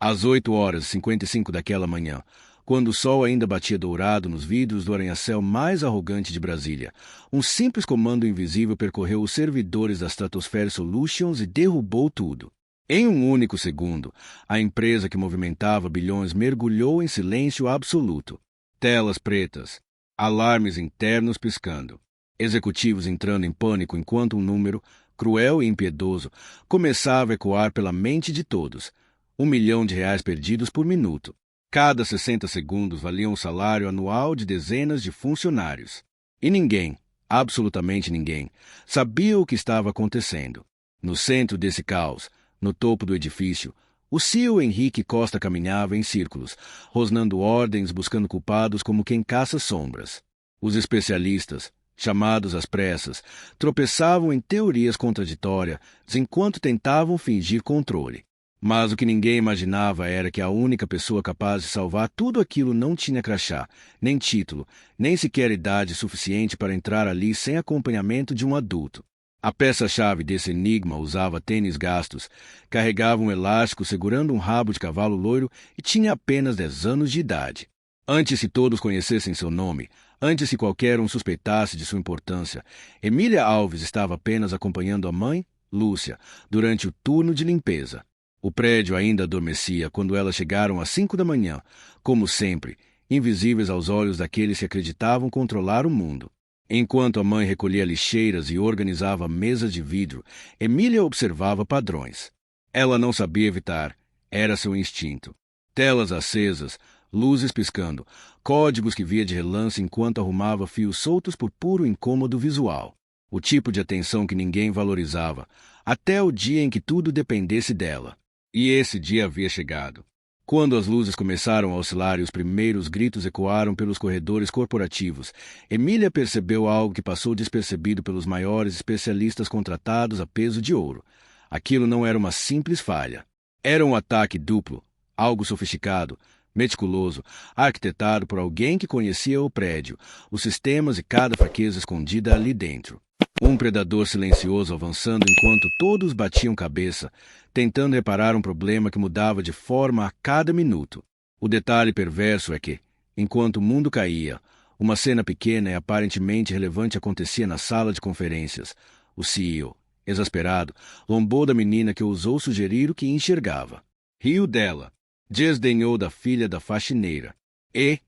Às 8h55 daquela manhã, quando o sol ainda batia dourado nos vidros do arranha-céu mais arrogante de Brasília, um simples comando invisível percorreu os servidores da Stratosphere Solutions e derrubou tudo. Em um único segundo, a empresa que movimentava bilhões mergulhou em silêncio absoluto. Telas pretas, alarmes internos piscando, executivos entrando em pânico enquanto um número, cruel e impiedoso, começava a ecoar pela mente de todos. R$ 1 milhão perdidos por minuto. Cada 60 segundos valiam o salário anual de dezenas de funcionários. E ninguém, absolutamente ninguém, sabia o que estava acontecendo. No centro desse caos, no topo do edifício, o CEO Henrique Costa caminhava em círculos, rosnando ordens, buscando culpados como quem caça sombras. Os especialistas, chamados às pressas, tropeçavam em teorias contraditórias enquanto tentavam fingir controle. Mas o que ninguém imaginava era que a única pessoa capaz de salvar tudo aquilo não tinha crachá, nem título, nem sequer idade suficiente para entrar ali sem acompanhamento de um adulto. A peça-chave desse enigma usava tênis gastos, carregava um elástico segurando um rabo de cavalo loiro e tinha apenas 10 anos de idade. Antes que todos conhecessem seu nome, antes que qualquer um suspeitasse de sua importância, Emília Alves estava apenas acompanhando a mãe, Lúcia, durante o turno de limpeza. O prédio ainda adormecia quando elas chegaram às 5 da manhã, como sempre, invisíveis aos olhos daqueles que acreditavam controlar o mundo. Enquanto a mãe recolhia lixeiras e organizava mesas de vidro, Emília observava padrões. Ela não sabia evitar, era seu instinto. Telas acesas, luzes piscando, códigos que via de relance enquanto arrumava fios soltos por puro incômodo visual. O tipo de atenção que ninguém valorizava, até o dia em que tudo dependesse dela. E esse dia havia chegado. Quando as luzes começaram a oscilar e os primeiros gritos ecoaram pelos corredores corporativos, Emília percebeu algo que passou despercebido pelos maiores especialistas contratados a peso de ouro. Aquilo não era uma simples falha. Era um ataque duplo, algo sofisticado, meticuloso, arquitetado por alguém que conhecia o prédio, os sistemas e cada fraqueza escondida ali dentro. Um predador silencioso avançando enquanto todos batiam cabeça, tentando reparar um problema que mudava de forma a cada minuto. O detalhe perverso é que, enquanto o mundo caía, uma cena pequena e aparentemente relevante acontecia na sala de conferências. O CEO, exasperado, lombou da menina que ousou sugerir o que enxergava. Riu dela, desdenhou da filha da faxineira e,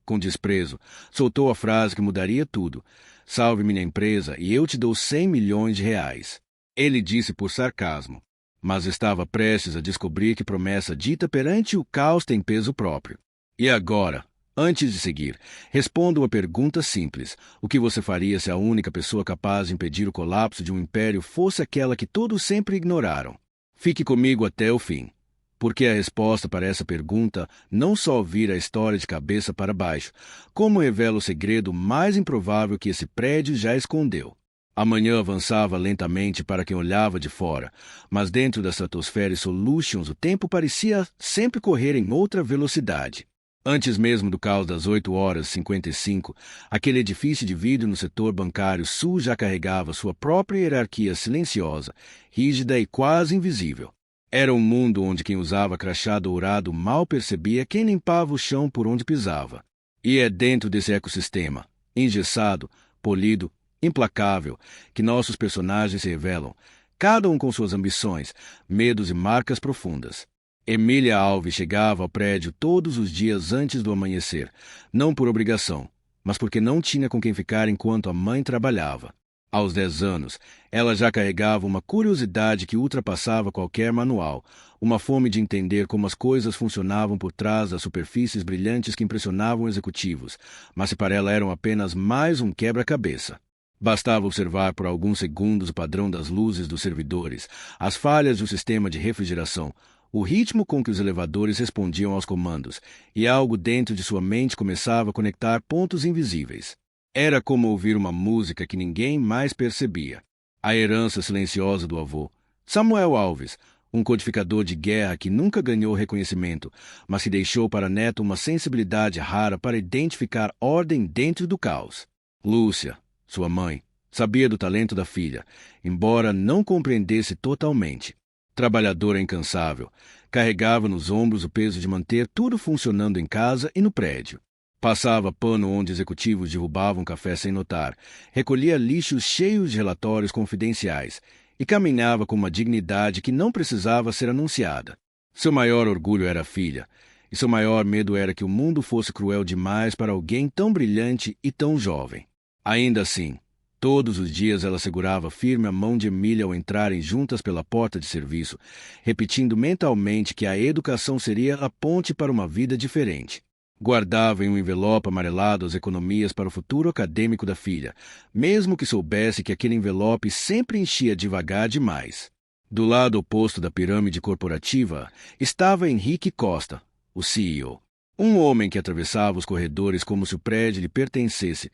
com desprezo, soltou a frase que mudaria tudo. Salve minha empresa e eu te dou 100 milhões de reais. Ele disse por sarcasmo, mas estava prestes a descobrir que promessa dita perante o caos tem peso próprio. E agora, antes de seguir, responda uma pergunta simples. O que você faria se a única pessoa capaz de impedir o colapso de um império fosse aquela que todos sempre ignoraram? Fique comigo até o fim. Porque a resposta para essa pergunta não só vira a história de cabeça para baixo, como revela o segredo mais improvável que esse prédio já escondeu. A manhã avançava lentamente para quem olhava de fora, mas dentro da Stratosphere Solutions o tempo parecia sempre correr em outra velocidade. Antes mesmo do caos das 8h55, aquele edifício de vidro no setor bancário sul já carregava sua própria hierarquia silenciosa, rígida e quase invisível. Era um mundo onde quem usava crachá dourado mal percebia quem limpava o chão por onde pisava. E é dentro desse ecossistema, engessado, polido, implacável, que nossos personagens se revelam, cada um com suas ambições, medos e marcas profundas. Emília Alves chegava ao prédio todos os dias antes do amanhecer, não por obrigação, mas porque não tinha com quem ficar enquanto a mãe trabalhava. Aos 10 anos, ela já carregava uma curiosidade que ultrapassava qualquer manual, uma fome de entender como as coisas funcionavam por trás das superfícies brilhantes que impressionavam executivos, mas se para ela eram apenas mais um quebra-cabeça. Bastava observar por alguns segundos o padrão das luzes dos servidores, as falhas do sistema de refrigeração, o ritmo com que os elevadores respondiam aos comandos, e algo dentro de sua mente começava a conectar pontos invisíveis. Era como ouvir uma música que ninguém mais percebia. A herança silenciosa do avô. Samuel Alves, um codificador de guerra que nunca ganhou reconhecimento, mas que deixou para neto uma sensibilidade rara para identificar ordem dentro do caos. Lúcia, sua mãe, sabia do talento da filha, embora não compreendesse totalmente. Trabalhadora incansável, Carregava nos ombros o peso de manter tudo funcionando em casa e no prédio. Passava pano onde executivos derrubavam café sem notar, recolhia lixos cheios de relatórios confidenciais e caminhava com uma dignidade que não precisava ser anunciada. Seu maior orgulho era a filha, e seu maior medo era que o mundo fosse cruel demais para alguém tão brilhante e tão jovem. Ainda assim, todos os dias ela segurava firme a mão de Emília ao entrarem juntas pela porta de serviço, repetindo mentalmente que a educação seria a ponte para uma vida diferente. Guardava em um envelope amarelado as economias para o futuro acadêmico da filha, mesmo que soubesse que aquele envelope sempre enchia devagar demais. Do lado oposto da pirâmide corporativa estava Henrique Costa, o CEO. Um homem que atravessava os corredores como se o prédio lhe pertencesse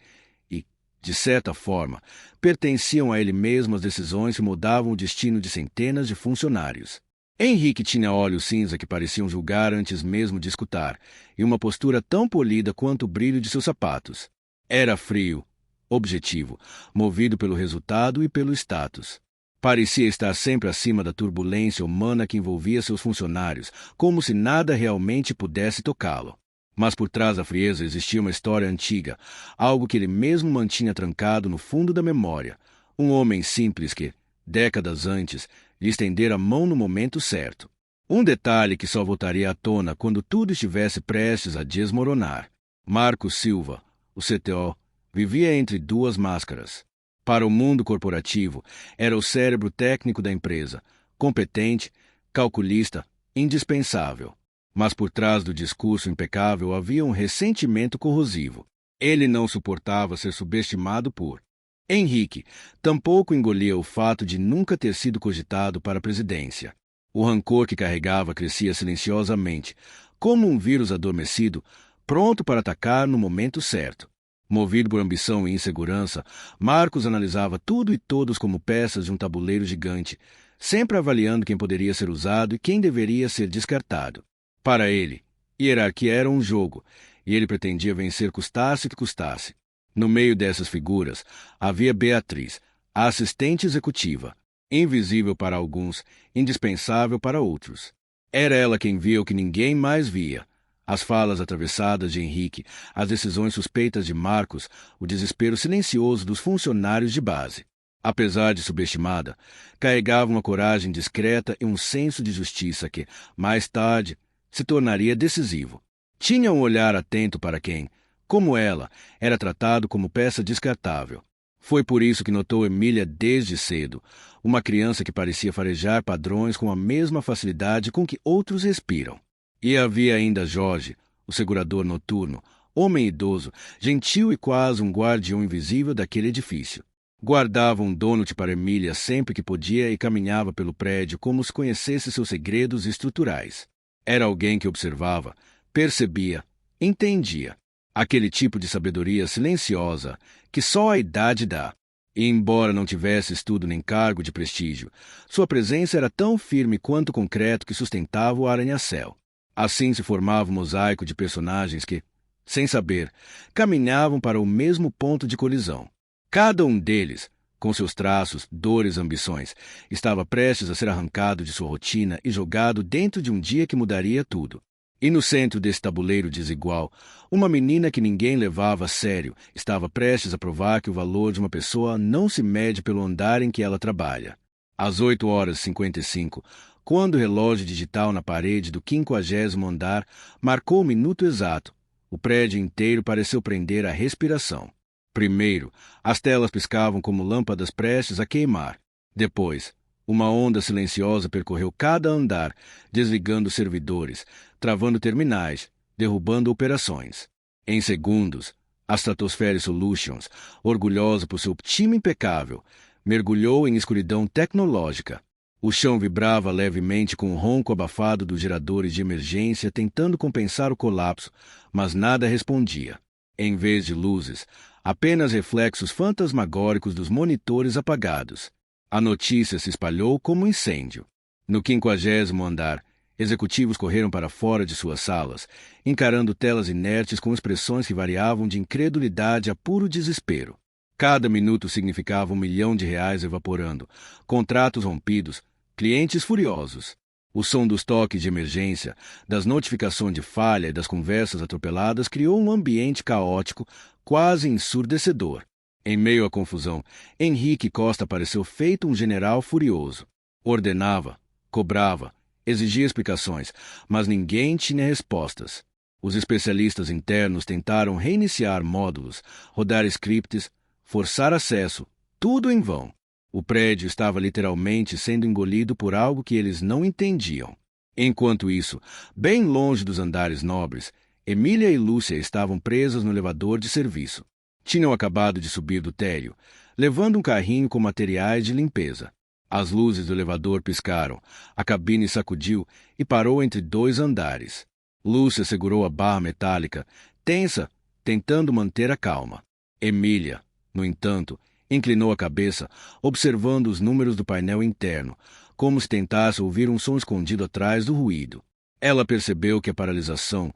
e, de certa forma, pertenciam a ele mesmo as decisões que mudavam o destino de centenas de funcionários. Henrique tinha olhos cinza que pareciam julgar antes mesmo de escutar, e uma postura tão polida quanto o brilho de seus sapatos. Era frio, objetivo, movido pelo resultado e pelo status. Parecia estar sempre acima da turbulência humana que envolvia seus funcionários, como se nada realmente pudesse tocá-lo. Mas por trás da frieza existia uma história antiga, algo que ele mesmo mantinha trancado no fundo da memória. Um homem simples que, décadas antes, lhe estendera a mão no momento certo. Um detalhe que só voltaria à tona quando tudo estivesse prestes a desmoronar. Marcos Silva, o CTO, vivia entre duas máscaras. Para o mundo corporativo, era o cérebro técnico da empresa, competente, calculista, indispensável. Mas por trás do discurso impecável havia um ressentimento corrosivo. Ele não suportava ser subestimado por Henrique. Tampouco engolia o fato de nunca ter sido cogitado para a presidência. O rancor que carregava crescia silenciosamente, como um vírus adormecido, pronto para atacar no momento certo. Movido por ambição e insegurança, Marcos analisava tudo e todos como peças de um tabuleiro gigante, sempre avaliando quem poderia ser usado e quem deveria ser descartado. Para ele, hierarquia era um jogo, e ele pretendia vencer custasse o que custasse. No meio dessas figuras, havia Beatriz, a assistente executiva, invisível para alguns, indispensável para outros. Era ela quem via o que ninguém mais via. As falas atravessadas de Henrique, as decisões suspeitas de Marcos, o desespero silencioso dos funcionários de base. Apesar de subestimada, carregava uma coragem discreta e um senso de justiça que, mais tarde, se tornaria decisivo. Tinha um olhar atento para quem, como ela, era tratado como peça descartável. Foi por isso que notou Emília desde cedo, uma criança que parecia farejar padrões com a mesma facilidade com que outros respiram. E havia ainda Jorge, o segurador noturno, homem idoso, gentil e quase um guardião invisível daquele edifício. Guardava um donut para Emília sempre que podia e caminhava pelo prédio como se conhecesse seus segredos estruturais. Era alguém que observava, percebia, entendia. Aquele tipo de sabedoria silenciosa que só a idade dá. E embora não tivesse estudo nem cargo de prestígio, sua presença era tão firme quanto o concreto que sustentava o arranha-céu. Assim se formava um mosaico de personagens que, sem saber, caminhavam para o mesmo ponto de colisão. Cada um deles, com seus traços, dores e ambições, estava prestes a ser arrancado de sua rotina e jogado dentro de um dia que mudaria tudo. E no centro desse tabuleiro desigual, uma menina que ninguém levava a sério estava prestes a provar que o valor de uma pessoa não se mede pelo andar em que ela trabalha. Às 8h55, quando o relógio digital na parede do 50º andar marcou o minuto exato, o prédio inteiro pareceu prender a respiração. Primeiro, as telas piscavam como lâmpadas prestes a queimar. Depois, uma onda silenciosa percorreu cada andar, desligando servidores, travando terminais, derrubando operações. Em segundos, a Stratosphere Solutions, orgulhosa por seu time impecável, mergulhou em escuridão tecnológica. O chão vibrava levemente com o ronco abafado dos geradores de emergência tentando compensar o colapso, mas nada respondia. Em vez de luzes, apenas reflexos fantasmagóricos dos monitores apagados. A notícia se espalhou como um incêndio. No 50º andar, executivos correram para fora de suas salas, encarando telas inertes com expressões que variavam de incredulidade a puro desespero. Cada minuto significava R$1 milhão evaporando, contratos rompidos, clientes furiosos. O som dos toques de emergência, das notificações de falha e das conversas atropeladas criou um ambiente caótico, quase ensurdecedor. Em meio à confusão, Henrique Costa pareceu feito um general furioso. Ordenava, cobrava, exigia explicações, mas ninguém tinha respostas. Os especialistas internos tentaram reiniciar módulos, rodar scripts, forçar acesso, tudo em vão. O prédio estava literalmente sendo engolido por algo que eles não entendiam. Enquanto isso, bem longe dos andares nobres, Emília e Lúcia estavam presas no elevador de serviço. Tinham acabado de subir do térreo, levando um carrinho com materiais de limpeza. As luzes do elevador piscaram, a cabine sacudiu e parou entre 2 andares. Lúcia segurou a barra metálica, tensa, tentando manter a calma. Emília, no entanto, inclinou a cabeça, observando os números do painel interno, como se tentasse ouvir um som escondido atrás do ruído. Ela percebeu que a paralisação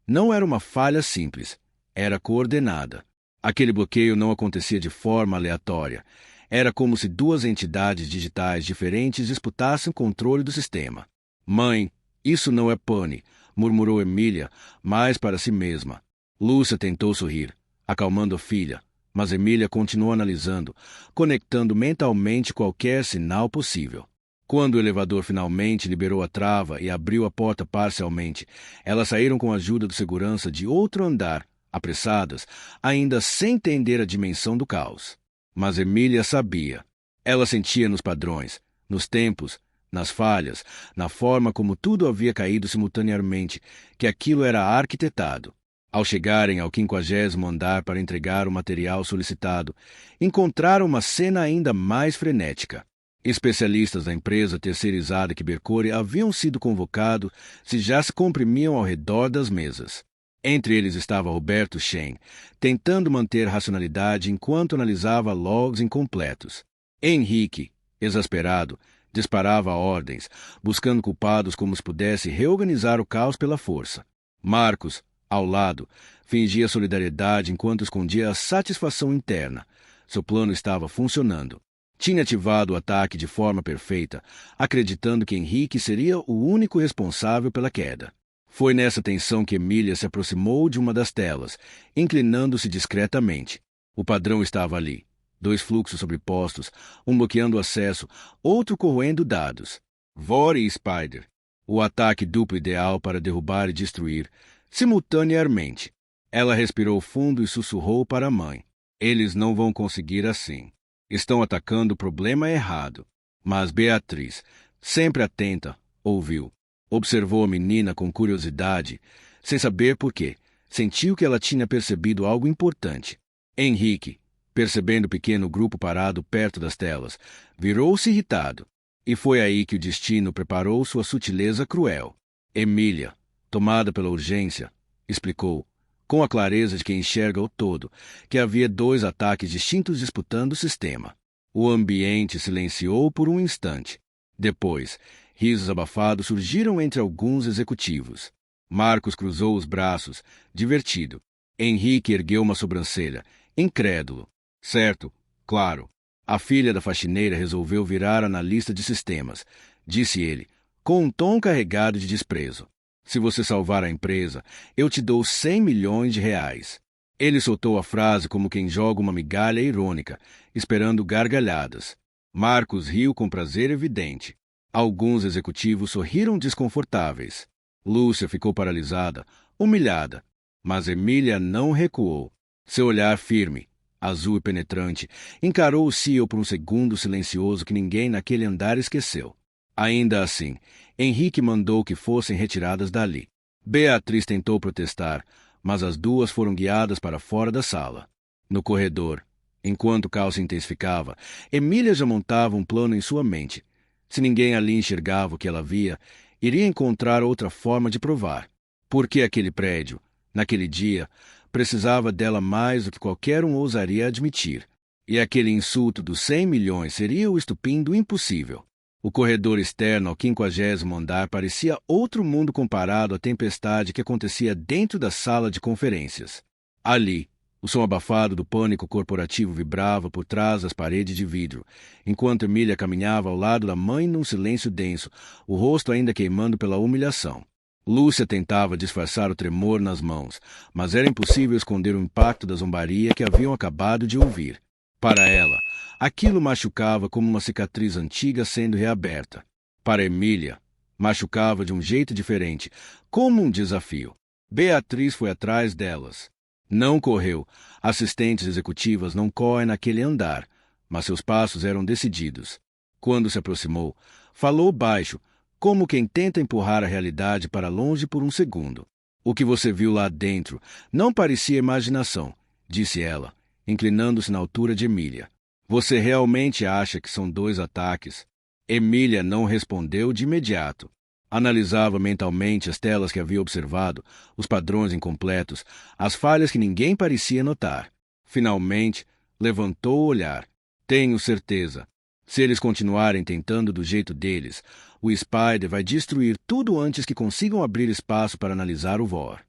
não era uma falha simples, era coordenada. Aquele bloqueio não acontecia de forma aleatória. Era como se 2 entidades digitais diferentes disputassem controle do sistema. Mãe, isso não é pane, murmurou Emília, mais para si mesma. Lúcia tentou sorrir, acalmando a filha, mas Emília continuou analisando, conectando mentalmente qualquer sinal possível. Quando o elevador finalmente liberou a trava e abriu a porta parcialmente, elas saíram com a ajuda do segurança de outro andar, apressadas, ainda sem entender a dimensão do caos. Mas Emília sabia. Ela sentia nos padrões, nos tempos, nas falhas, na forma como tudo havia caído simultaneamente, que aquilo era arquitetado. Ao chegarem ao 50º andar para entregar o material solicitado, encontraram uma cena ainda mais frenética. Especialistas da empresa terceirizada Quebecor haviam sido convocados e já se comprimiam ao redor das mesas. Entre eles estava Roberto Shen, tentando manter racionalidade enquanto analisava logs incompletos. Henrique, exasperado, disparava ordens, buscando culpados como se pudesse reorganizar o caos pela força. Marcos, ao lado, fingia solidariedade enquanto escondia a satisfação interna. Seu plano estava funcionando. Tinha ativado o ataque de forma perfeita, acreditando que Henrique seria o único responsável pela queda. Foi nessa tensão que Emília se aproximou de uma das telas, inclinando-se discretamente. O padrão estava ali. 2 fluxos sobrepostos, um bloqueando o acesso, outro corroendo dados. Vor e Spider. O ataque duplo ideal para derrubar e destruir, simultaneamente. Ela respirou fundo e sussurrou para a mãe. Eles não vão conseguir assim. Estão atacando o problema errado. Mas Beatriz, sempre atenta, ouviu. Observou a menina com curiosidade, sem saber por quê. Sentiu que ela tinha percebido algo importante. Henrique, percebendo o pequeno grupo parado perto das telas, virou-se irritado. E foi aí que o destino preparou sua sutileza cruel. Emília, tomada pela urgência, explicou, com a clareza de quem enxerga o todo, que havia 2 ataques distintos disputando o sistema. O ambiente silenciou por um instante. Depois, risos abafados surgiram entre alguns executivos. Marcos cruzou os braços, divertido. Henrique ergueu uma sobrancelha, incrédulo. Certo, claro. A filha da faxineira resolveu virar analista de sistemas, disse ele, com um tom carregado de desprezo. Se você salvar a empresa, eu te dou 100 milhões de reais. Ele soltou a frase como quem joga uma migalha irônica, esperando gargalhadas. Marcos riu com prazer evidente. Alguns executivos sorriram desconfortáveis. Lúcia ficou paralisada, humilhada. Mas Emília não recuou. Seu olhar firme, azul e penetrante, encarou o CEO por um segundo silencioso que ninguém naquele andar esqueceu. Ainda assim, Henrique mandou que fossem retiradas dali. Beatriz tentou protestar, mas as 2 foram guiadas para fora da sala. No corredor, enquanto o caos se intensificava, Emília já montava um plano em sua mente. Se ninguém ali enxergava o que ela via, iria encontrar outra forma de provar. Porque aquele prédio, naquele dia, precisava dela mais do que qualquer um ousaria admitir. E aquele insulto dos 100 milhões seria o estupim do impossível. O corredor externo ao 50º andar parecia outro mundo comparado à tempestade que acontecia dentro da sala de conferências. Ali, O som abafado do pânico corporativo vibrava por trás das paredes de vidro, enquanto Emília caminhava ao lado da mãe num silêncio denso, o rosto ainda queimando pela humilhação. Lúcia tentava disfarçar o tremor nas mãos, mas era impossível esconder o impacto da zombaria que haviam acabado de ouvir. Para ela, aquilo machucava como uma cicatriz antiga sendo reaberta. Para Emília, machucava de um jeito diferente, como um desafio. Beatriz foi atrás delas. Não correu. Assistentes executivas não correm naquele andar, mas seus passos eram decididos. Quando se aproximou, falou baixo, como quem tenta empurrar a realidade para longe por um segundo. O que você viu lá dentro não parecia imaginação, disse ela, inclinando-se na altura de Emília. Você realmente acha que são 2 ataques? Emília não respondeu de imediato. Analisava mentalmente as telas que havia observado, os padrões incompletos, as falhas que ninguém parecia notar. Finalmente, levantou o olhar. Tenho certeza. Se eles continuarem tentando do jeito deles, o Spider vai destruir tudo antes que consigam abrir espaço para analisar o VOR.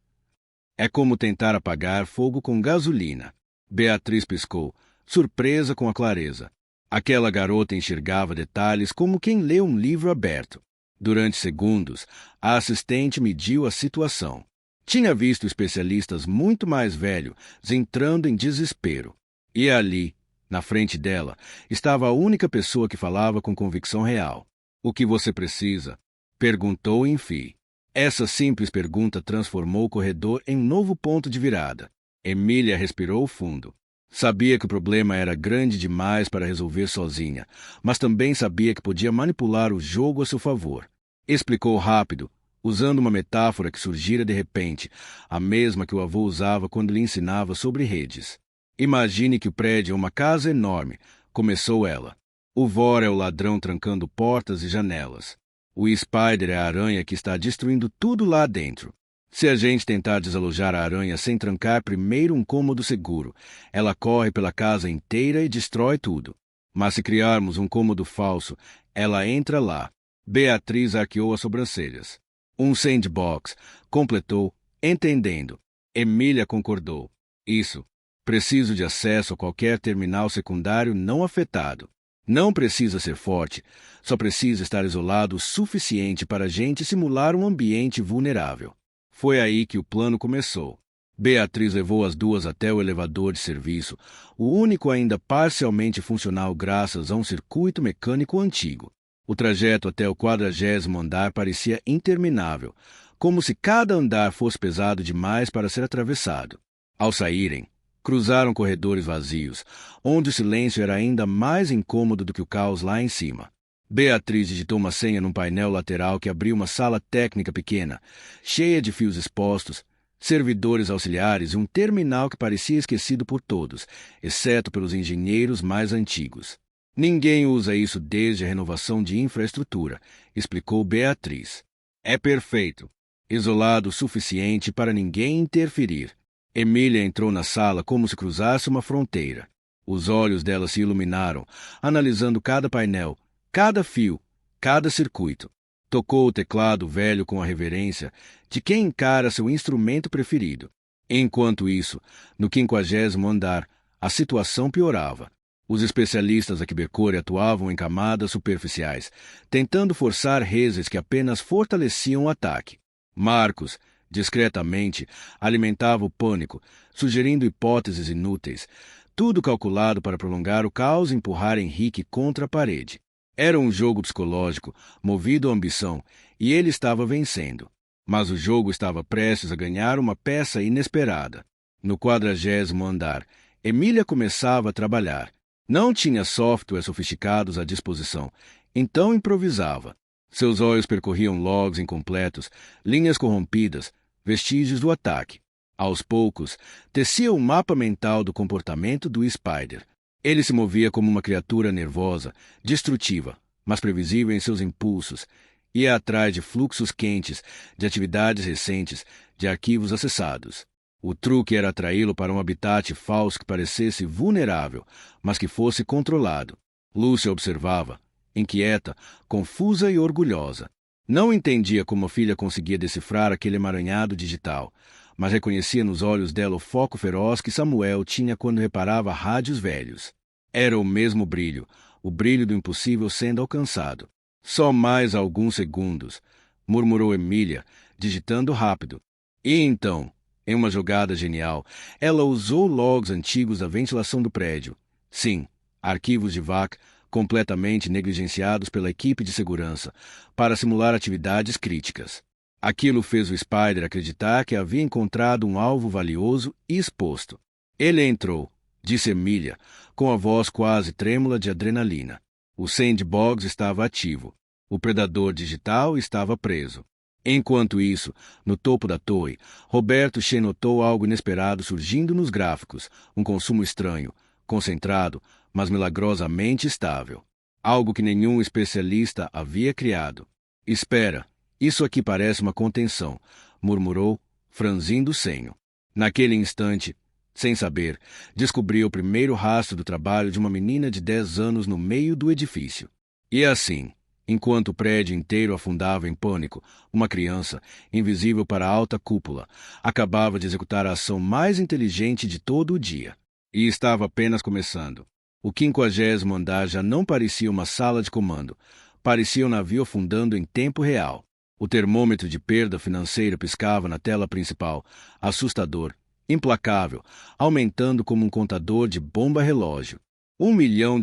É como tentar apagar fogo com gasolina. Beatriz piscou, surpresa com a clareza. Aquela garota enxergava detalhes como quem lê um livro aberto. Durante segundos, a assistente mediu a situação. Tinha visto especialistas muito mais velhos entrando em desespero. E ali, na frente dela, estava a única pessoa que falava com convicção real. O que você precisa? Perguntou enfim. Essa simples pergunta transformou o corredor em um novo ponto de virada. Emília respirou fundo. Sabia que o problema era grande demais para resolver sozinha, mas também sabia que podia manipular o jogo a seu favor. Explicou rápido, usando uma metáfora que surgira de repente, a mesma que o avô usava quando lhe ensinava sobre redes. Imagine que o prédio é uma casa enorme, começou ela. O VOR é o ladrão trancando portas e janelas. O Spider é a aranha que está destruindo tudo lá dentro. Se a gente tentar desalojar a aranha sem trancar primeiro um cômodo seguro, ela corre pela casa inteira e destrói tudo. Mas se criarmos um cômodo falso, ela entra lá. Beatriz arqueou as sobrancelhas. Um sandbox, completou, entendendo. Emília concordou. Isso. Preciso de acesso a qualquer terminal secundário não afetado. Não precisa ser forte, só precisa estar isolado o suficiente para a gente simular um ambiente vulnerável. Foi aí que o plano começou. Beatriz levou as 2 até o elevador de serviço, o único ainda parcialmente funcional graças a um circuito mecânico antigo. O trajeto até o 40º andar parecia interminável, como se cada andar fosse pesado demais para ser atravessado. Ao saírem, cruzaram corredores vazios, onde o silêncio era ainda mais incômodo do que o caos lá em cima. Beatriz digitou uma senha num painel lateral que abriu uma sala técnica pequena, cheia de fios expostos, servidores auxiliares e um terminal que parecia esquecido por todos, exceto pelos engenheiros mais antigos. Ninguém usa isso desde a renovação de infraestrutura, explicou Beatriz. É perfeito. Isolado o suficiente para ninguém interferir. Emília entrou na sala como se cruzasse uma fronteira. Os olhos dela se iluminaram, analisando cada painel, cada fio, cada circuito. Tocou o teclado velho com a reverência de quem encara seu instrumento preferido. Enquanto isso, no 50º andar, a situação piorava. Os especialistas da Cybercore atuavam em camadas superficiais, tentando forçar redes que apenas fortaleciam o ataque. Marcos, discretamente, alimentava o pânico, sugerindo hipóteses inúteis, tudo calculado para prolongar o caos e empurrar Henrique contra a parede. Era um jogo psicológico, movido à ambição, e ele estava vencendo. Mas o jogo estava prestes a ganhar uma peça inesperada. No 40º andar, Emília começava a trabalhar. Não tinha softwares sofisticados à disposição, então improvisava. Seus olhos percorriam logs incompletos, linhas corrompidas, vestígios do ataque. Aos poucos, tecia um mapa mental do comportamento do Spider. Ele se movia como uma criatura nervosa, destrutiva, mas previsível em seus impulsos. Ia atrás de fluxos quentes, de atividades recentes, de arquivos acessados. O truque era atraí-lo para um habitat falso que parecesse vulnerável, mas que fosse controlado. Lúcia observava, inquieta, confusa e orgulhosa. Não entendia como a filha conseguia decifrar aquele emaranhado digital, mas reconhecia nos olhos dela o foco feroz que Samuel tinha quando reparava rádios velhos. Era o mesmo brilho, o brilho do impossível sendo alcançado. Só mais alguns segundos, murmurou Emília, digitando rápido. E então, em uma jogada genial, ela usou logs antigos da ventilação do prédio. Sim, arquivos de VAC, completamente negligenciados pela equipe de segurança, para simular atividades críticas. Aquilo fez o Spider acreditar que havia encontrado um alvo valioso e exposto. Ele entrou, disse Emília, com a voz quase trêmula de adrenalina. O sandbox estava ativo. O predador digital estava preso. Enquanto isso, no topo da torre, Roberto Che notou algo inesperado surgindo nos gráficos, um consumo estranho, concentrado, mas milagrosamente estável. Algo que nenhum especialista havia criado. Espera, isso aqui parece uma contenção, murmurou, franzindo o senho. Naquele instante, sem saber, descobriu o primeiro rastro do trabalho de uma menina de 10 anos no meio do edifício. E assim, enquanto o prédio inteiro afundava em pânico, uma criança, invisível para a alta cúpula, acabava de executar a ação mais inteligente de todo o dia. E estava apenas começando. O 50º andar já não parecia uma sala de comando, parecia um navio afundando em tempo real. O termômetro de perda financeira piscava na tela principal, assustador, implacável, aumentando como um contador de bomba-relógio. R$1 milhão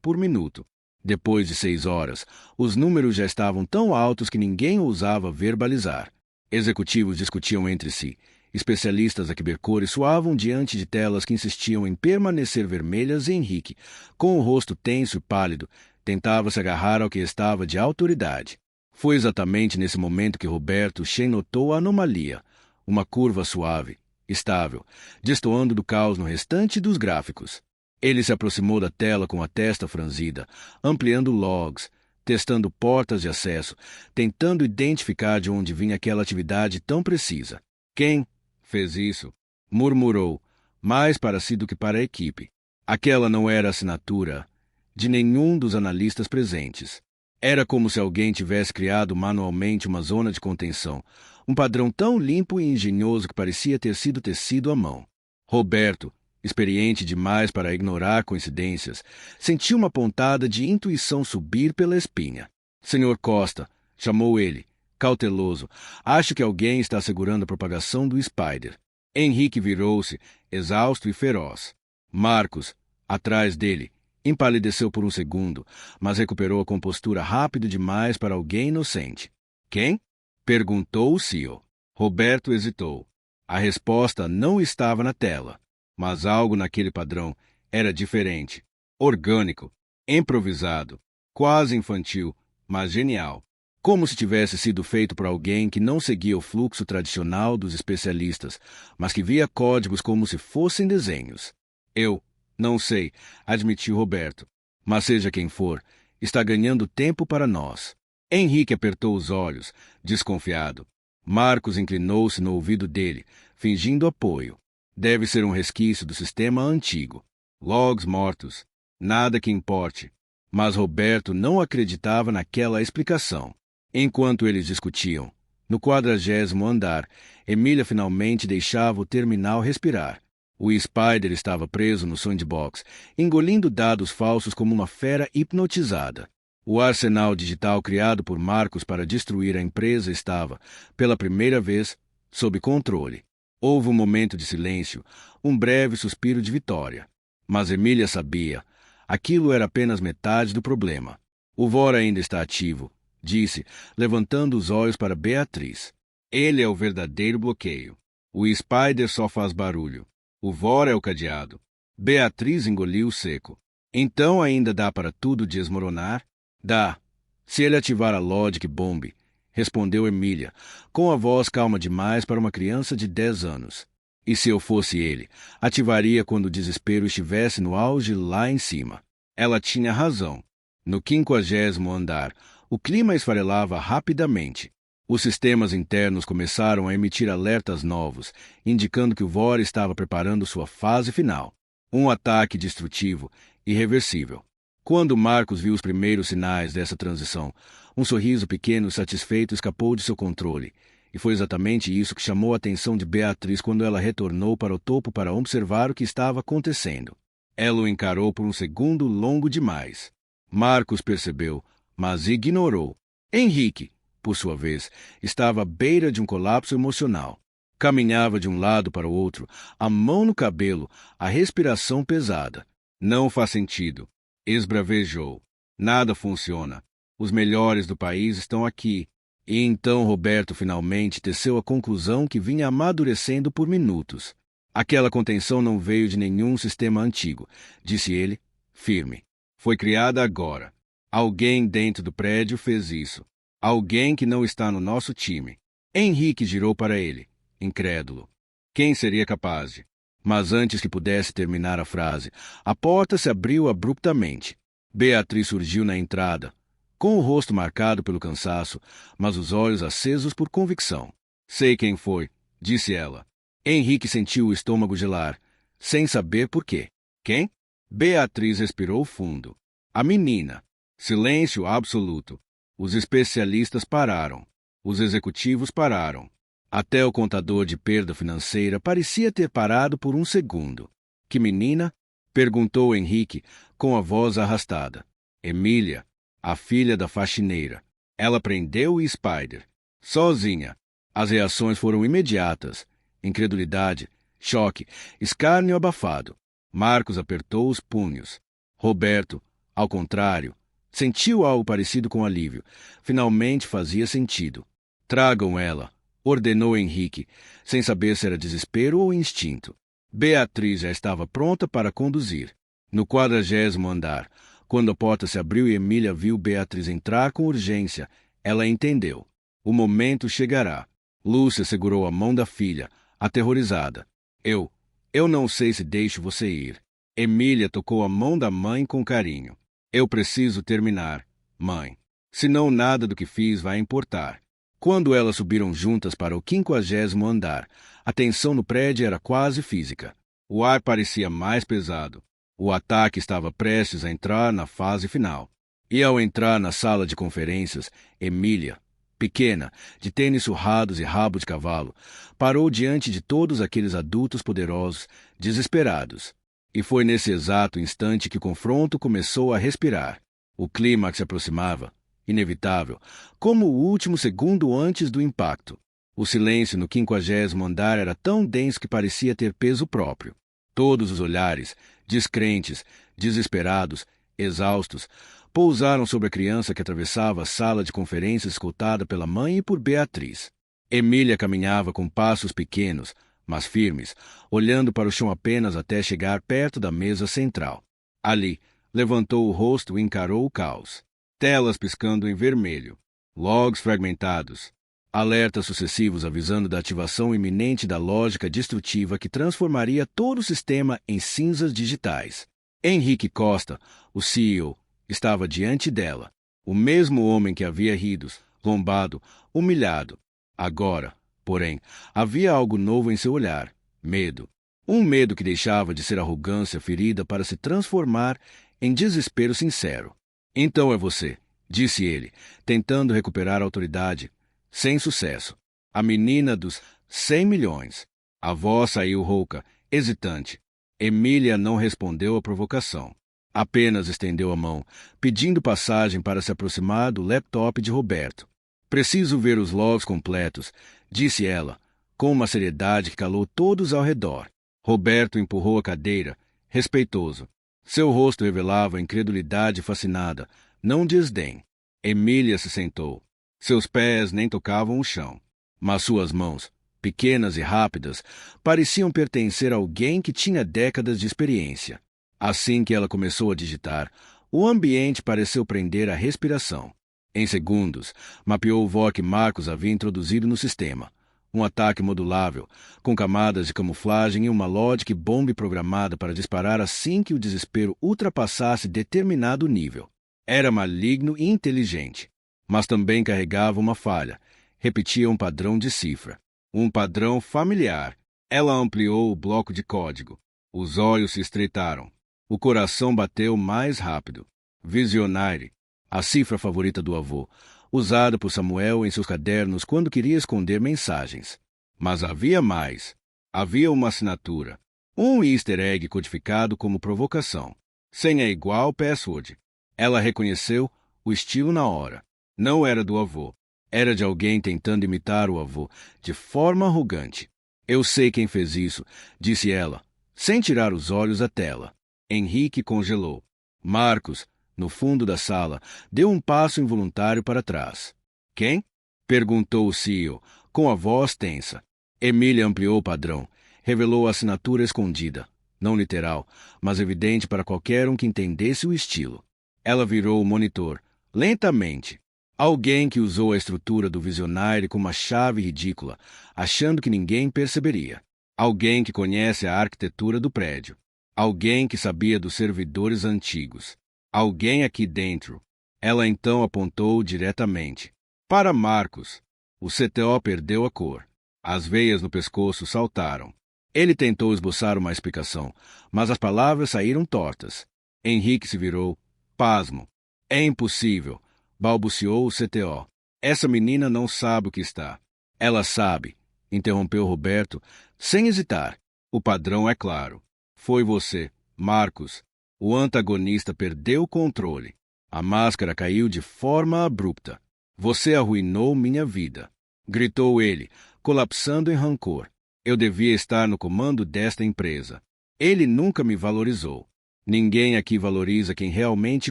por minuto. Depois de 6 horas, os números já estavam tão altos que ninguém ousava verbalizar. Executivos discutiam entre si. Especialistas a Quebercores suavam diante de telas que insistiam em permanecer vermelhas e Henrique, com o rosto tenso e pálido, tentava se agarrar ao que estava de autoridade. Foi exatamente nesse momento que Roberto Che notou a anomalia, uma curva suave, estável, destoando do caos no restante dos gráficos. Ele se aproximou da tela com a testa franzida, ampliando logs, testando portas de acesso, tentando identificar de onde vinha aquela atividade tão precisa. Quem fez isso? Murmurou, mais para si do que para a equipe. Aquela não era a assinatura de nenhum dos analistas presentes. Era como se alguém tivesse criado manualmente uma zona de contenção, um padrão tão limpo e engenhoso que parecia ter sido tecido à mão. Roberto, experiente demais para ignorar coincidências, sentiu uma pontada de intuição subir pela espinha. Senhor Costa, chamou ele, cauteloso, acho que alguém está segurando a propagação do Spider. Henrique virou-se, exausto e feroz. Marcos, atrás dele, empalideceu por um segundo, mas recuperou a compostura rápido demais para alguém inocente. Quem? Perguntou o CEO. Roberto hesitou. A resposta não estava na tela, mas algo naquele padrão era diferente. Orgânico, improvisado, quase infantil, mas genial. Como se tivesse sido feito por alguém que não seguia o fluxo tradicional dos especialistas, mas que via códigos como se fossem desenhos. Eu não sei, admitiu Roberto. Mas seja quem for, está ganhando tempo para nós. Henrique apertou os olhos, desconfiado. Marcos inclinou-se no ouvido dele, fingindo apoio. Deve ser um resquício do sistema antigo. Logs mortos. Nada que importe. Mas Roberto não acreditava naquela explicação. Enquanto eles discutiam, no 40º andar, Emília finalmente deixava o terminal respirar. O Spider estava preso no sandbox, engolindo dados falsos como uma fera hipnotizada. O arsenal digital criado por Marcos para destruir a empresa estava, pela primeira vez, sob controle. Houve um momento de silêncio, um breve suspiro de vitória. Mas Emília sabia, aquilo era apenas metade do problema. O VOR ainda está ativo, disse, levantando os olhos para Beatriz. Ele é o verdadeiro bloqueio. O Spider só faz barulho. O VOR é o cadeado. Beatriz engoliu seco. Então ainda dá para tudo desmoronar? Dá. Se ele ativar a Logic Bomb, respondeu Emília, com a voz calma demais para uma criança de 10 anos. E se eu fosse ele, ativaria quando o desespero estivesse no auge lá em cima. Ela tinha razão. No 50º andar, o clima esfarelava rapidamente. Os sistemas internos começaram a emitir alertas novos, indicando que o VOR estava preparando sua fase final. Um ataque destrutivo, irreversível. Quando Marcos viu os primeiros sinais dessa transição, um sorriso pequeno e satisfeito escapou de seu controle, E foi exatamente isso que chamou a atenção de Beatriz quando ela retornou para o topo para observar o que estava acontecendo. Ela o encarou por um segundo longo demais. Marcos percebeu, mas ignorou. Henrique, por sua vez, estava à beira de um colapso emocional. Caminhava de um lado para o outro, a mão no cabelo, a respiração pesada. Não faz sentido. Esbravejou. Nada funciona. Os melhores do país estão aqui. E então Roberto finalmente teceu a conclusão que vinha amadurecendo por minutos. Aquela contenção não veio de nenhum sistema antigo, disse ele, firme. Foi criada agora. Alguém dentro do prédio fez isso. Alguém que não está no nosso time. Henrique girou para ele, incrédulo. Quem seria capaz de? Mas antes que pudesse terminar a frase, a porta se abriu abruptamente. Beatriz surgiu na entrada, com o rosto marcado pelo cansaço, mas os olhos acesos por convicção. Sei quem foi, disse ela. Henrique sentiu o estômago gelar, sem saber por quê. Quem? Beatriz respirou fundo. A menina. Silêncio absoluto. Os especialistas pararam. Os executivos pararam. Até o contador de perda financeira parecia ter parado por um segundo. Que menina? Perguntou Henrique, com a voz arrastada. Emília, a filha da faxineira. Ela prendeu o Spider. Sozinha. As reações foram imediatas. Incredulidade, choque, escárnio abafado. Marcos apertou os punhos. Roberto, ao contrário, sentiu algo parecido com alívio. Finalmente fazia sentido. Tragam ela, ordenou Henrique, sem saber se era desespero ou instinto. Beatriz já estava pronta para conduzir. No 40º andar, quando a porta se abriu e Emília viu Beatriz entrar com urgência, ela entendeu. O momento chegará. Lúcia segurou a mão da filha, aterrorizada. Eu não sei se deixo você ir. Emília tocou a mão da mãe com carinho. Eu preciso terminar, mãe. Senão nada do que fiz vai importar. Quando elas subiram juntas para o 50º andar, a tensão no prédio era quase física. O ar parecia mais pesado. O ataque estava prestes a entrar na fase final. E ao entrar na sala de conferências, Emília, pequena, de tênis surrados e rabo de cavalo, parou diante de todos aqueles adultos poderosos, desesperados. E foi nesse exato instante que o confronto começou a respirar. O clímax se aproximava, inevitável, como o último segundo antes do impacto. O silêncio no 50º andar era tão denso que parecia ter peso próprio. Todos os olhares, descrentes, desesperados, exaustos, pousaram sobre a criança que atravessava a sala de conferências escoltada pela mãe e por Beatriz. Emília caminhava com passos pequenos, mas firmes, olhando para o chão apenas até chegar perto da mesa central. Ali, levantou o rosto e encarou o caos. Telas piscando em vermelho, logs fragmentados, alertas sucessivos avisando da ativação iminente da lógica destrutiva que transformaria todo o sistema em cinzas digitais. Henrique Costa, o CEO, estava diante dela, o mesmo homem que havia rido, lombado, humilhado. Agora, porém, havia algo novo em seu olhar, medo. Um medo que deixava de ser arrogância ferida para se transformar em desespero sincero. Então é você, disse ele, tentando recuperar a autoridade. Sem sucesso. A menina dos 100 milhões. A voz saiu rouca, hesitante. Emília não respondeu à provocação. Apenas estendeu a mão, pedindo passagem para se aproximar do laptop de Roberto. Preciso ver os logs completos, disse ela, com uma seriedade que calou todos ao redor. Roberto empurrou a cadeira, respeitoso. Seu rosto revelava incredulidade fascinada, não desdém. Emília se sentou. Seus pés nem tocavam o chão, mas suas mãos, pequenas e rápidas, pareciam pertencer a alguém que tinha décadas de experiência. Assim que ela começou a digitar, o ambiente pareceu prender a respiração. Em segundos, mapeou o VOR que Marcos havia introduzido no sistema. Um ataque modulável, com camadas de camuflagem e uma logic bomb programada para disparar assim que o desespero ultrapassasse determinado nível. Era maligno e inteligente, mas também carregava uma falha. Repetia um padrão de cifra. Um padrão familiar. Ela ampliou o bloco de código. Os olhos se estreitaram. O coração bateu mais rápido. Visionary, a cifra favorita do avô. usada por Samuel em seus cadernos quando queria esconder mensagens. Mas havia mais. Havia uma assinatura. Um easter egg codificado como provocação. Senha igual password. Ela reconheceu o estilo na hora. Não era do avô. Era de alguém tentando imitar o avô, de forma arrogante. Eu sei quem fez isso, disse ela, sem tirar os olhos da tela. Henrique congelou. Marcos, no fundo da sala, deu um passo involuntário para trás. Quem? Perguntou o CEO, com a voz tensa. Emília ampliou o padrão. Revelou a assinatura escondida. Não literal, mas evidente para qualquer um que entendesse o estilo. Ela virou o monitor, lentamente. Alguém que usou a estrutura do visionário com uma chave ridícula, achando que ninguém perceberia. Alguém que conhece a arquitetura do prédio. Alguém que sabia dos servidores antigos. Alguém aqui dentro. Ela então apontou diretamente. Para Marcos. O CTO perdeu a cor. As veias no pescoço saltaram. Ele tentou esboçar uma explicação, mas as palavras saíram tortas. Henrique se virou. Pasmo. É impossível, balbuciou o CTO. Essa menina não sabe o que está. Ela sabe, interrompeu Roberto, sem hesitar. O padrão é claro. Foi você, Marcos. O antagonista perdeu o controle. A máscara caiu de forma abrupta. Você arruinou minha vida, gritou ele, colapsando em rancor. Eu devia estar no comando desta empresa. Ele nunca me valorizou. Ninguém aqui valoriza quem realmente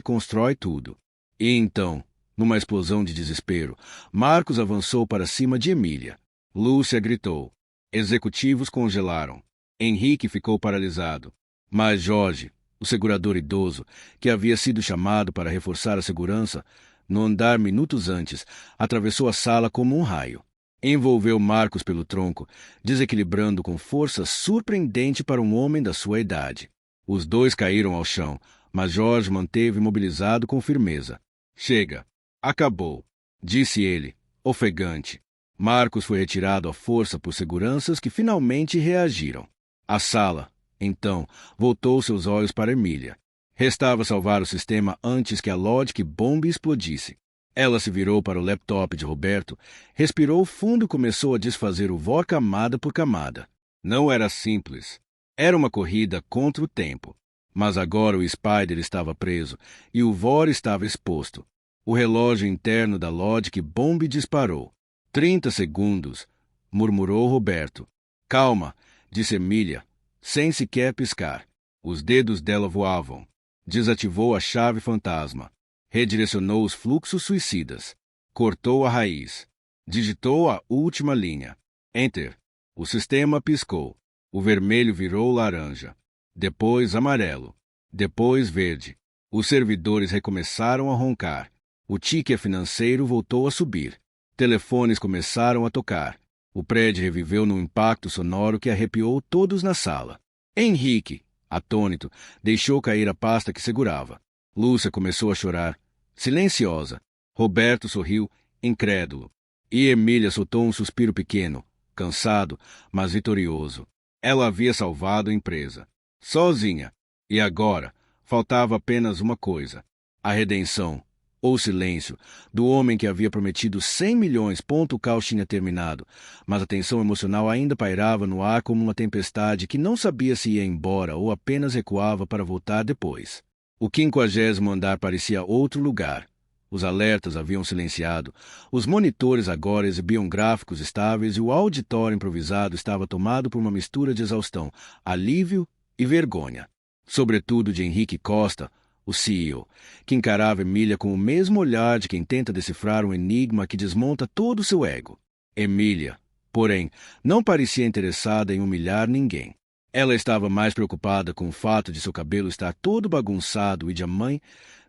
constrói tudo. E então, numa explosão de desespero, Marcos avançou para cima de Emília. Lúcia gritou. Executivos congelaram. Henrique ficou paralisado. Mas Jorge, o segurador idoso, que havia sido chamado para reforçar a segurança, no andar minutos antes, atravessou a sala como um raio. Envolveu Marcos pelo tronco, desequilibrando com força surpreendente para um homem da sua idade. Os dois caíram ao chão, mas Jorge manteve imobilizado com firmeza. Chega. Acabou, disse ele, ofegante. Marcos foi retirado à força por seguranças que finalmente reagiram. A sala, então, voltou seus olhos para Emília. Restava salvar o sistema antes que a Logic Bomb explodisse. Ela se virou para o laptop de Roberto, respirou fundo e começou a desfazer o VOR camada por camada. Não era simples. Era uma corrida contra o tempo. Mas agora o Spider estava preso e o VOR estava exposto. O relógio interno da Logic Bomb disparou. 30 segundos, murmurou Roberto. Calma, disse Emília, sem sequer piscar. Os dedos dela voavam. Desativou a chave fantasma. Redirecionou os fluxos suicidas. Cortou a raiz. Digitou a última linha. Enter. O sistema piscou. O vermelho virou laranja. Depois amarelo. Depois verde. Os servidores recomeçaram a roncar. O ticket financeiro voltou a subir. Telefones começaram a tocar. O prédio reviveu num impacto sonoro que arrepiou todos na sala. Henrique, atônito, deixou cair a pasta que segurava. Lúcia começou a chorar, silenciosa. Roberto sorriu, incrédulo. E Emília soltou um suspiro pequeno, cansado, mas vitorioso. Ela havia salvado a empresa. Sozinha. E agora, faltava apenas uma coisa. A redenção, ou silêncio, do homem que havia prometido 100 milhões. O caos tinha terminado, mas a tensão emocional ainda pairava no ar como uma tempestade que não sabia se ia embora ou apenas recuava para voltar depois. O 50º andar parecia outro lugar. Os alertas haviam silenciado, os monitores agora exibiam gráficos estáveis e o auditório improvisado estava tomado por uma mistura de exaustão, alívio e vergonha. Sobretudo de Henrique Costa, o CEO, que encarava Emília com o mesmo olhar de quem tenta decifrar um enigma que desmonta todo o seu ego. Emília, porém, não parecia interessada em humilhar ninguém. Ela estava mais preocupada com o fato de seu cabelo estar todo bagunçado e de a mãe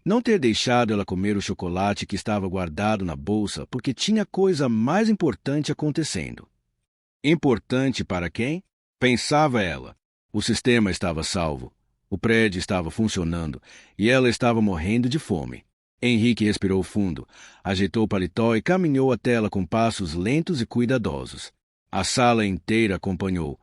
não ter deixado ela comer o chocolate que estava guardado na bolsa porque tinha coisa mais importante acontecendo. Importante para quem? Pensava ela. O sistema estava salvo. O prédio estava funcionando e ela estava morrendo de fome. Henrique respirou fundo, ajeitou o paletó e caminhou até ela com passos lentos e cuidadosos. A sala inteira acompanhou,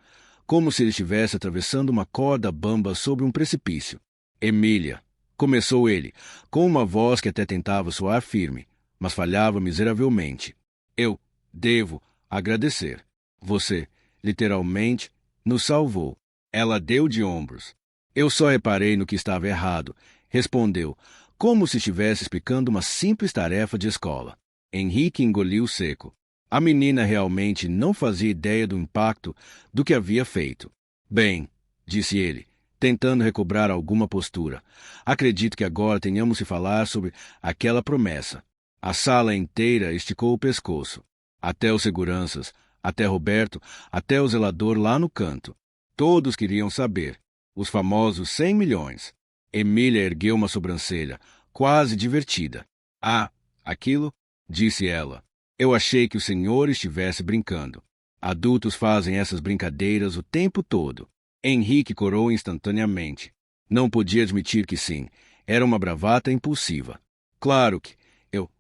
como se ele estivesse atravessando uma corda bamba sobre um precipício. Emília, começou ele, com uma voz que até tentava soar firme, mas falhava miseravelmente. Eu devo agradecer. Você, literalmente, nos salvou. Ela deu de ombros. Eu só reparei no que estava errado, respondeu, como se estivesse explicando uma simples tarefa de escola. Henrique engoliu seco. A menina realmente não fazia ideia do impacto do que havia feito. Bem, disse ele, tentando recobrar alguma postura. Acredito que agora tenhamos que falar sobre aquela promessa. A sala inteira esticou o pescoço. Até os seguranças, até Roberto, até o zelador lá no canto. Todos queriam saber. Os famosos 100 milhões. Emília ergueu uma sobrancelha, quase divertida. Ah, aquilo? Disse ela. Eu achei que o senhor estivesse brincando. Adultos fazem essas brincadeiras o tempo todo. Henrique corou instantaneamente. Não podia admitir que sim. Era uma bravata impulsiva. Claro que eu...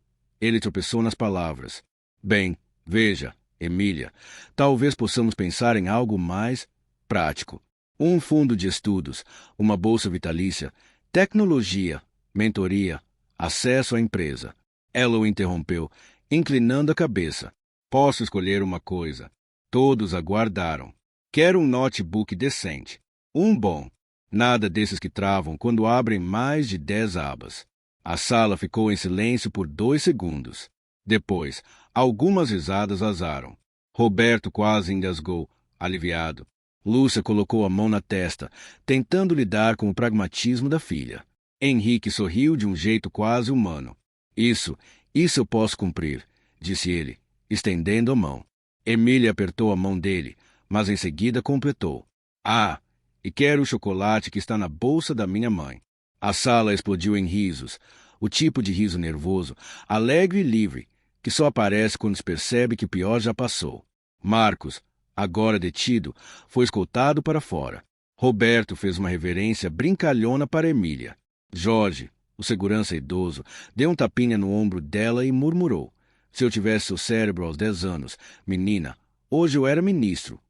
Ele tropeçou nas palavras. Bem, veja, Emília, talvez possamos pensar em algo mais prático. Um fundo de estudos, uma bolsa vitalícia, tecnologia, mentoria, acesso à empresa. Ela o interrompeu, inclinando a cabeça. Posso escolher uma coisa. Todos aguardaram. Quero um notebook decente. Um bom. Nada desses que travam quando abrem mais de 10 abas. A sala ficou em silêncio por 2 segundos. Depois, algumas risadas vazaram. Roberto quase engasgou, aliviado. Lúcia colocou a mão na testa, tentando lidar com o pragmatismo da filha. Henrique sorriu de um jeito quase humano. Isso eu posso cumprir, disse ele, estendendo a mão. Emília apertou a mão dele, mas em seguida completou. Ah, e quero o chocolate que está na bolsa da minha mãe. A sala explodiu em risos, o tipo de riso nervoso, alegre e livre, que só aparece quando se percebe que o pior já passou. Marcos, agora detido, foi escoltado para fora. Roberto fez uma reverência brincalhona para Emília. Jorge, o segurança idoso, deu um tapinha no ombro dela e murmurou. Se eu tivesse seu cérebro aos 10 anos, menina, hoje eu era ministro.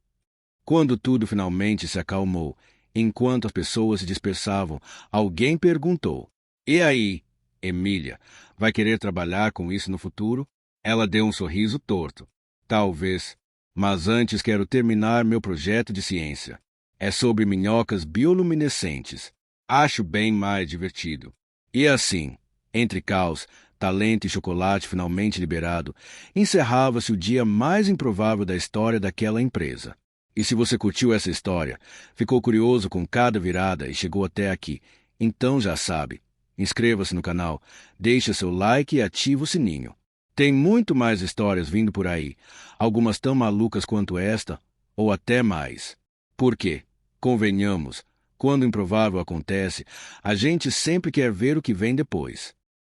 Quando tudo finalmente se acalmou, enquanto as pessoas se dispersavam, alguém perguntou. E aí, Emília, vai querer trabalhar com isso no futuro? Ela deu um sorriso torto. Talvez. Mas antes quero terminar meu projeto de ciência. É sobre minhocas bioluminescentes. Acho bem mais divertido. E assim, entre caos, talento e chocolate finalmente liberado, encerrava-se o dia mais improvável da história daquela empresa. E se você curtiu essa história, ficou curioso com cada virada e chegou até aqui, então já sabe. Inscreva-se no canal, deixe seu like e ative o sininho. Tem muito mais histórias vindo por aí, algumas tão malucas quanto esta, ou até mais. Por quê? Convenhamos, quando o improvável acontece, a gente sempre quer ver o que vem depois.